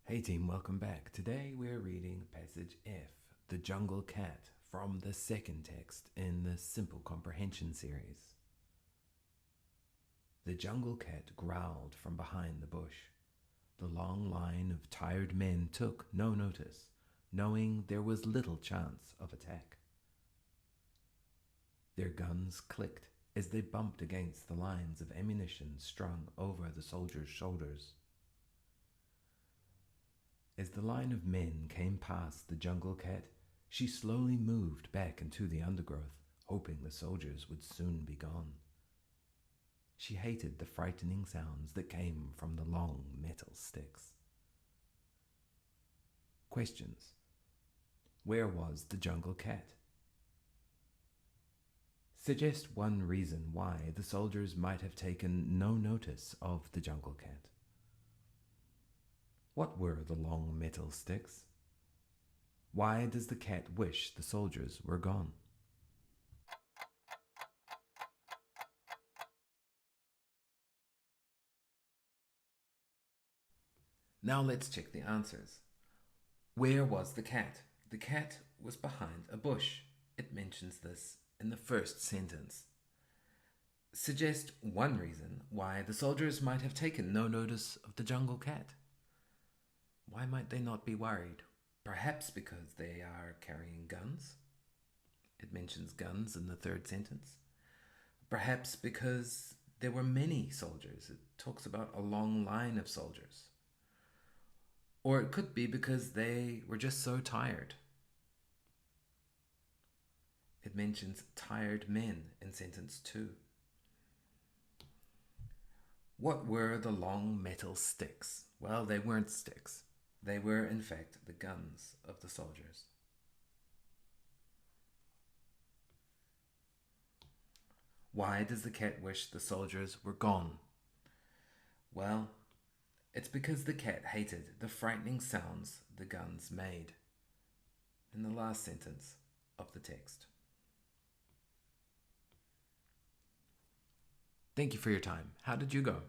Hey team, welcome back. Today we're reading passage F, The Jungle Cat, from the second text in the Simple Comprehension series. The jungle cat growled from behind the bush. The long line of tired men took no notice, knowing there was little chance of attack. Their guns clicked as they bumped against the lines of ammunition strung over the soldiers' shoulders. As the line of men came past the jungle cat, she slowly moved back into the undergrowth, hoping the soldiers would soon be gone. She hated the frightening sounds that came from the long metal sticks. Questions. Where was the jungle cat? Suggest one reason why the soldiers might have taken no notice of the jungle cat. What were the long metal sticks? Why does the cat wish the soldiers were gone? Now let's check the answers. Where was the cat? The cat was behind a bush. It mentions this in the first sentence. Suggest one reason why the soldiers might have taken no notice of the jungle cat. Why might they not be worried? Perhaps because they are carrying guns. It mentions guns in the third sentence. Perhaps because there were many soldiers. It talks about a long line of soldiers. Or it could be because they were just so tired. It mentions tired men in sentence 2. What were the long metal sticks? Well, they weren't sticks. They were, in fact, the guns of the soldiers. Why does the cat wish the soldiers were gone? Well, it's because the cat hated the frightening sounds the guns made. In the last sentence of the text. Thank you for your time. How did you go?